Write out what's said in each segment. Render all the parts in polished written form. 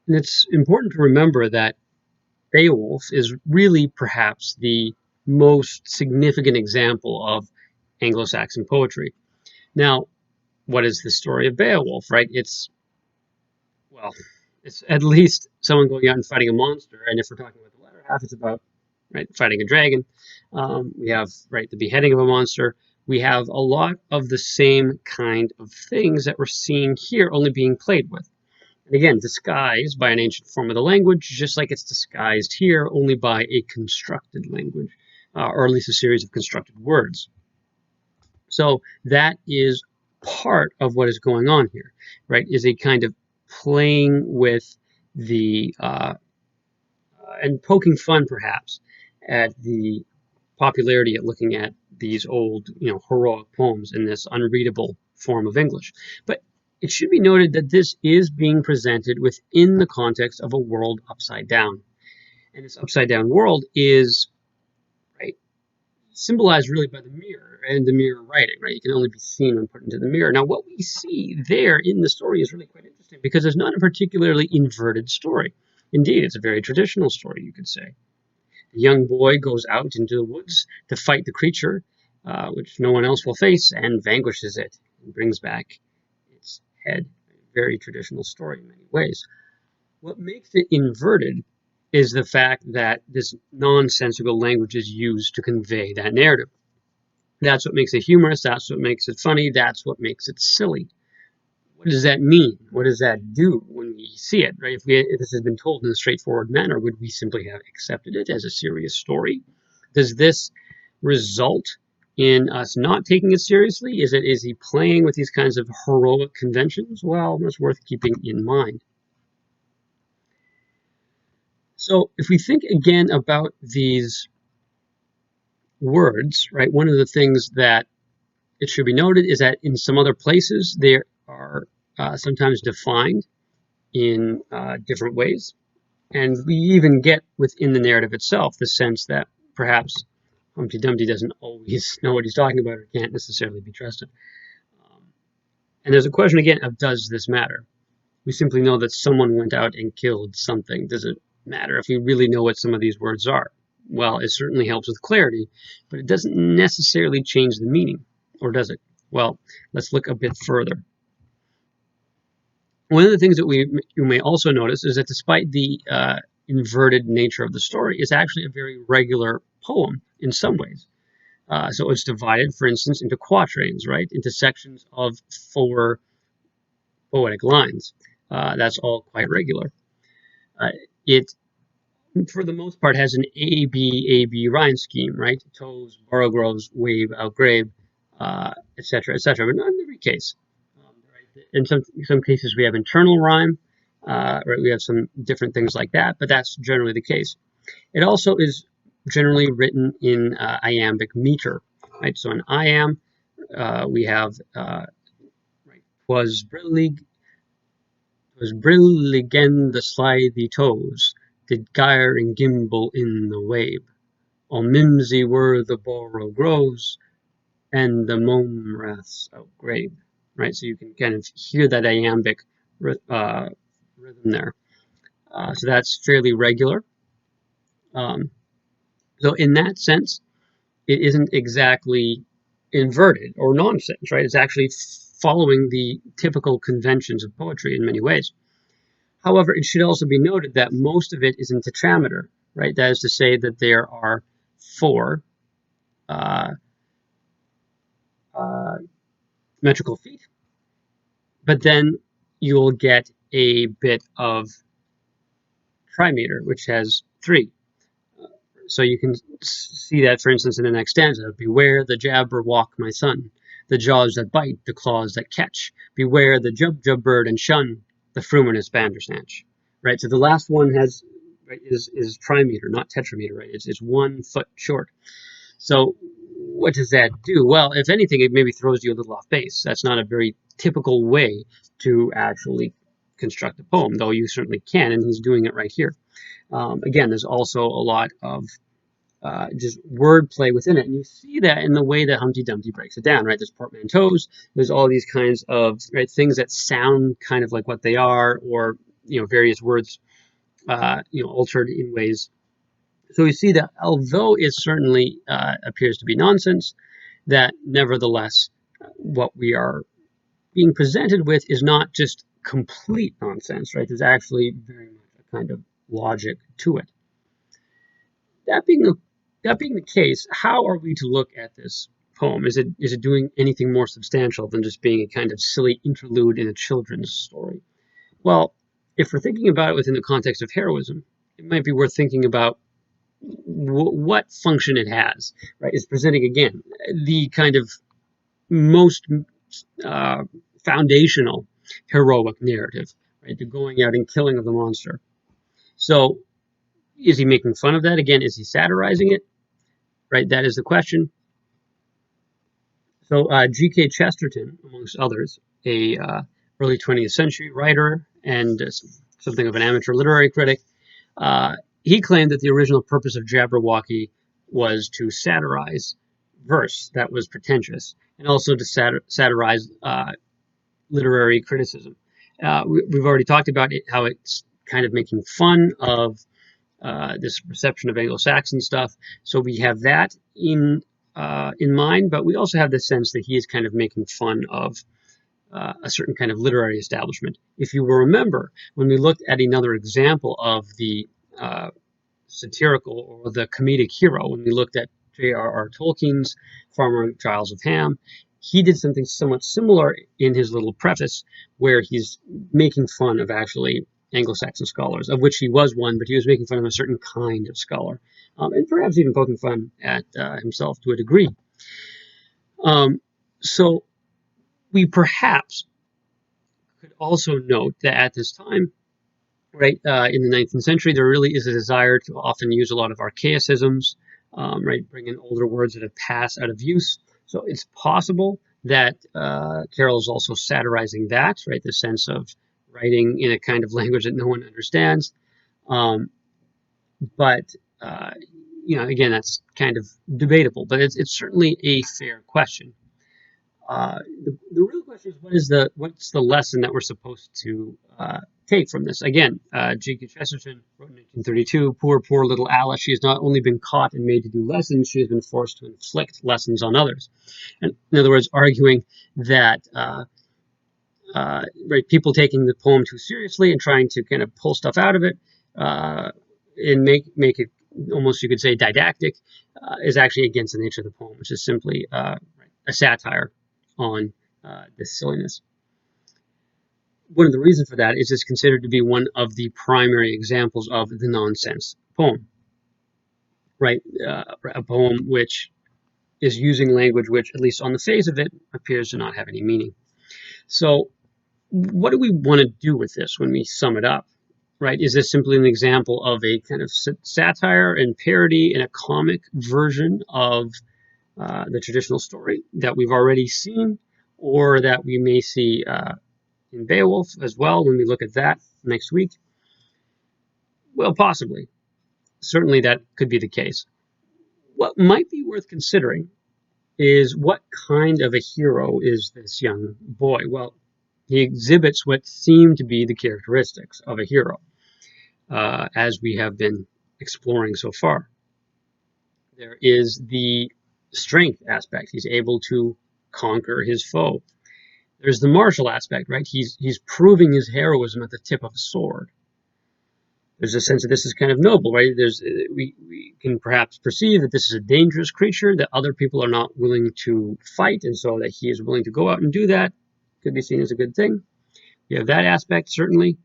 And it's important to remember that Beowulf is really perhaps the most significant example of Anglo-Saxon poetry. Now, what is the story of Beowulf, right? Well, it's at least someone going out and fighting a monster, and if we're talking about the latter half, it's about right fighting a dragon. We have right the beheading of a monster. We have a lot of the same kind of things that we're seeing here, only being played with. And again, disguised by an ancient form of the language, just like it's disguised here, only by a constructed language, or at least a series of constructed words. So that is part of what is going on here, right? Is a kind of playing with the and poking fun, perhaps, at the popularity at looking at these old, heroic poems in this unreadable form of English. But it should be noted that this is being presented within the context of a world upside down. And this upside down world is right symbolized really by the mirror and the mirror writing, right? You can only be seen when put into the mirror. Now, what we see there in the story is really quite interesting because it's not a particularly inverted story. Indeed, it's a very traditional story, you could say. The young boy goes out into the woods to fight the creature, which no one else will face, and vanquishes it and brings back its head. A very traditional story in many ways. What makes it inverted is the fact that this nonsensical language is used to convey that narrative. That's what makes it humorous. That's what makes it funny. That's what makes it silly. What does that mean? What does that do when we see it? Right? If this has been told in a straightforward manner, would we simply have accepted it as a serious story? Does this result in us not taking it seriously? Is he playing with these kinds of heroic conventions? Well, that's worth keeping in mind. So if we think again about these words, right, one of the things that it should be noted is that in some other places they are sometimes defined in different ways. And we even get within the narrative itself the sense that perhaps Humpty Dumpty doesn't always know what he's talking about or can't necessarily be trusted. Um, and there's a question again of does this matter? We simply know that someone went out and killed something. Does it matter if we really know what some of these words are? Well, it certainly helps with clarity, but it doesn't necessarily change the meaning, or does it? Well, let's look a bit further. One of the things that you may also notice is that despite the inverted nature of the story, it's actually a very regular poem in some ways. So it's divided, for instance, into quatrains, right? Into sections of 4 poetic lines. That's all quite regular. It, for the most part, has an A-B rhyme scheme, right? Toes, borogoves, wave, outgrabe, etc., etc. But not in every case. Right? In some cases, we have internal rhyme, right? We have some different things like that, but that's generally the case. It also is generally written in iambic meter, right? So in iamb, we have right, "'twas brilligen the slithy toes, did gyre and gimble in the wabe. All mimsy were the borogoves, and the mome raths outgrabe." Right, so you can kind of hear that iambic rhythm there. So that's fairly regular. Um, so in that sense, it isn't exactly inverted or nonsense, right? It's actually following the typical conventions of poetry in many ways. However, it should also be noted that most of it is in tetrameter, right? That is to say that there are 4 uh, uh, metrical feet, but then you'll get a bit of trimeter, which has 3. So you can see that, for instance, in the next stanza. Beware the Jabberwock, my son, the jaws that bite, the claws that catch. Beware the Jub bird and shun the fruminous bandersnatch. Right. So the last one has right, is trimeter, not tetrameter. Right. It's 1 foot short. So what does that do? Well, if anything, it maybe throws you a little off base. That's not a very typical way to actually construct a poem, though you certainly can, and he's doing it right here. Again, there's also a lot of just wordplay within it, and you see that in the way that Humpty Dumpty breaks it down. Right, there's portmanteaus, there's all these kinds of right things that sound kind of like what they are, or various words, altered in ways. So we see that although it certainly appears to be nonsense, that nevertheless what we are being presented with is not just complete nonsense, right? There's actually very much a kind of logic to it. That being the case, how are we to look at this poem? Is it doing anything more substantial than just being a kind of silly interlude in a children's story? Well, if we're thinking about it within the context of heroism, it might be worth thinking about what function it has. Right? It's presenting again the kind of most uh, foundational heroic narrative, right? The going out and killing of the monster. So, is he making fun of that again? Is he satirizing it? Right, that is the question. So, G.K. Chesterton, amongst others, a early 20th century writer and something of an amateur literary critic, he claimed that the original purpose of Jabberwocky was to satirize verse that was pretentious, and also to satirize literary criticism. We've already talked about it, how it's kind of making fun of this reception of Anglo-Saxon stuff. So we have that in mind, but we also have the sense that he is kind of making fun of a certain kind of literary establishment. If you will remember, when we looked at another example of the satirical or the comedic hero, when we looked at J.R.R. Tolkien's Farmer Giles of Ham, he did something somewhat similar in his little preface, where he's making fun of actually Anglo-Saxon scholars, of which he was one, but he was making fun of a certain kind of scholar, and perhaps even poking fun at himself to a degree. So we perhaps could also note that at this time, right, in the 19th century, there really is a desire to often use a lot of archaicisms, right, bring in older words that have passed out of use. So it's possible that Carroll is also satirizing that, right, the sense of writing in a kind of language that no one understands. But again, that's kind of debatable, but it's certainly a fair question. The real question is what's the lesson that we're supposed to take from this? Again, G.K. Chesterton wrote in 1932, poor little Alice. She has not only been caught and made to do lessons, she has been forced to inflict lessons on others. And in other words, arguing that right, people taking the poem too seriously and trying to kind of pull stuff out of it and make it almost, you could say, didactic is actually against the nature of the poem, which is simply a satire on this silliness. One of the reasons for that is it's considered to be one of the primary examples of the nonsense poem, right? A poem which is using language which, at least on the face of it, appears to not have any meaning. So what do we want to do with this when we sum it up, right? Is this simply an example of a kind of satire and parody in a comic version of the traditional story that we've already seen, or that we may see in Beowulf as well when we look at that next week? Well, possibly. Certainly that could be the case. What might be worth considering is what kind of a hero is this young boy? Well, he exhibits what seem to be the characteristics of a hero, as we have been exploring so far. There is the strength aspect. He's able to conquer his foe. There's the martial aspect, right? He's proving his heroism at the tip of a sword. There's a sense that this is kind of noble, right? We can perhaps perceive that this is a dangerous creature that other people are not willing to fight, and so that he is willing to go out and do that could be seen as a good thing. We have that aspect, certainly.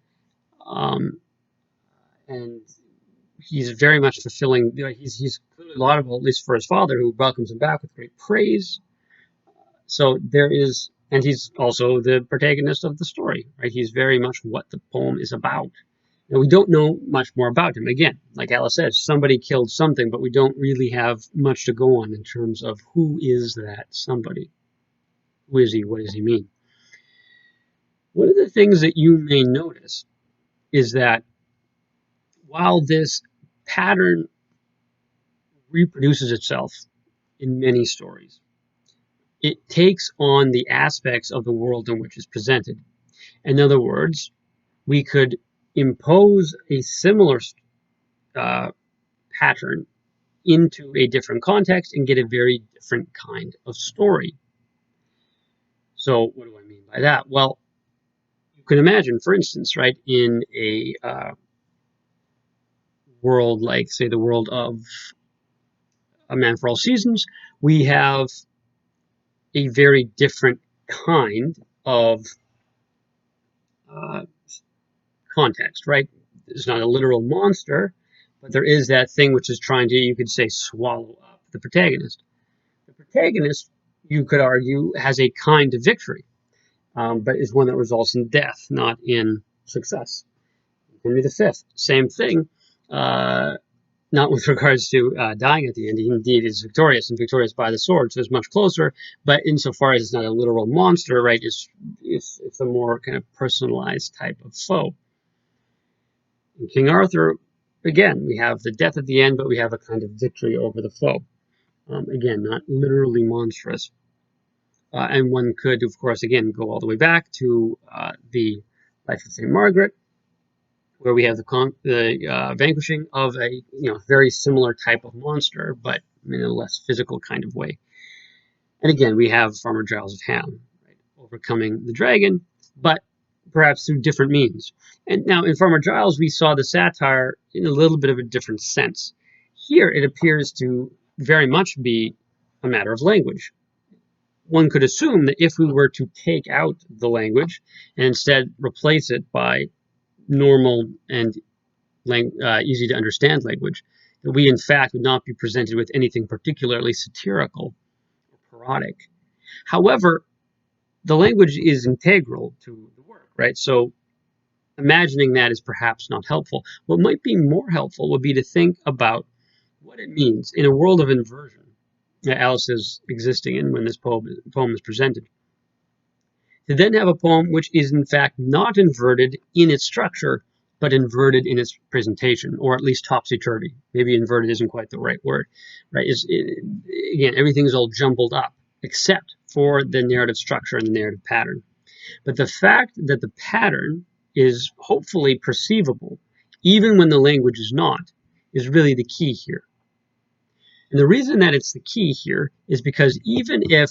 And he's very much fulfilling, he's clearly laudable, at least for his father, who welcomes him back with great praise. So there is, and he's also the protagonist of the story, right? He's very much what the poem is about. And we don't know much more about him. Again, like Alice says, somebody killed something, but we don't really have much to go on in terms of who is that somebody. Who is he? What does he mean? One of the things that you may notice is that while this pattern reproduces itself in many stories, it takes on the aspects of the world in which it's presented. In other words, we could impose a similar pattern into a different context and get a very different kind of story. So what do I mean by that? Well, you can imagine, for instance, right, in a world like, say, the world of A Man for All Seasons, we have a very different kind of uh, context, right? It's not a literal monster, but there is that thing which is trying to, you could say, swallow up the protagonist. The protagonist, you could argue, has a kind of victory, but is one that results in death, not in success. Henry V, same thing. Not with regards to dying at the end. He indeed is victorious, and victorious by the sword, so it's much closer. But insofar as it's not a literal monster, right, it's a more kind of personalized type of foe. In King Arthur, again, we have the death at the end, but we have a kind of victory over the foe. Again, not literally monstrous. And one could, of course, again, go all the way back to the Life of St. Margaret, where we have the vanquishing of a very similar type of monster, but in a less physical kind of way. And again, we have Farmer Giles of Ham, right, overcoming the dragon, but perhaps through different means. And now in Farmer Giles, we saw the satire in a little bit of a different sense. Here, it appears to very much be a matter of language. One could assume that if we were to take out the language and instead replace it by normal and easy to understand language, that we in fact would not be presented with anything particularly satirical or parodic. However, the language is integral to the work, right? So imagining that is perhaps not helpful. What might be more helpful would be to think about what it means in a world of inversion that Alice is existing in when this poem is presented. To then have a poem which is in fact not inverted in its structure, but inverted in its presentation, or at least topsy-turvy. Maybe inverted isn't quite the right word, right? Again, everything's all jumbled up, except for the narrative structure and the narrative pattern. But the fact that the pattern is hopefully perceivable, even when the language is not, is really the key here. And the reason that it's the key here is because even if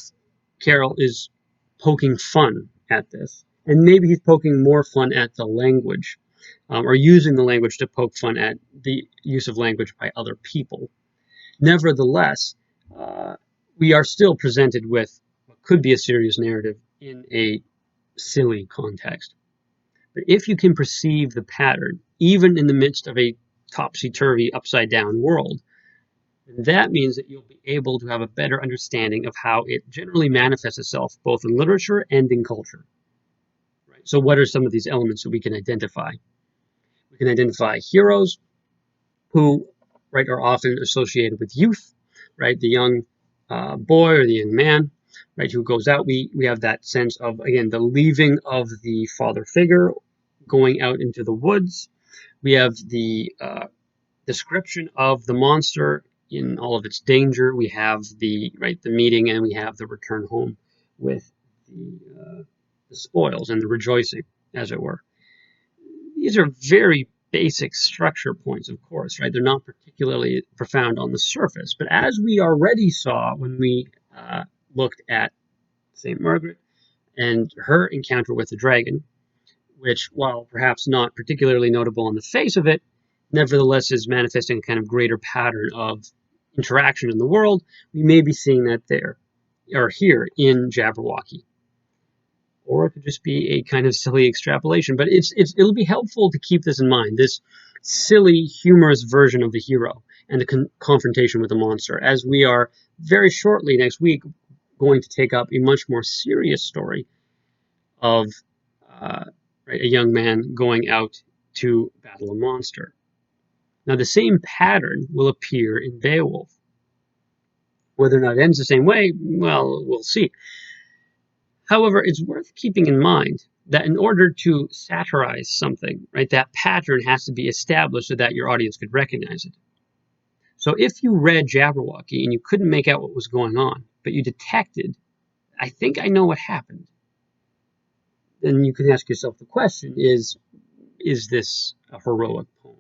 Carroll is poking fun at this, and maybe he's poking more fun at the language, or using the language to poke fun at the use of language by other people. Nevertheless, we are still presented with what could be a serious narrative in a silly context. But if you can perceive the pattern, even in the midst of a topsy-turvy, upside-down world, that means that you'll be able to have a better understanding of how it generally manifests itself both in literature and in culture. Right? So what are some of these elements that we can identify? We can identify heroes who, right, are often associated with youth, right, the young boy or the young man, right, who goes out. We have that sense of, again, the leaving of the father figure, going out into the woods. We have the description of the monster in all of its danger. We have the meeting, and we have the return home with the spoils and the rejoicing, as it were. These are very basic structure points, of course, right? They're not particularly profound on the surface, but as we already saw when we looked at St. Margaret and her encounter with the dragon, which, while perhaps not particularly notable on the face of it, nevertheless is manifesting a kind of greater pattern of interaction in the world, we may be seeing that there, or here in Jabberwocky. Or it could just be a kind of silly extrapolation. But it'll be helpful to keep this in mind, this silly, humorous version of the hero and the confrontation with the monster, as we are very shortly next week going to take up a much more serious story of a young man going out to battle a monster. Now, the same pattern will appear in Beowulf. Whether or not it ends the same way, well, we'll see. However, it's worth keeping in mind that in order to satirize something, right, that pattern has to be established so that your audience could recognize it. So if you read Jabberwocky and you couldn't make out what was going on, but you detected, I think I know what happened, then you can ask yourself the question is, is this a heroic poem?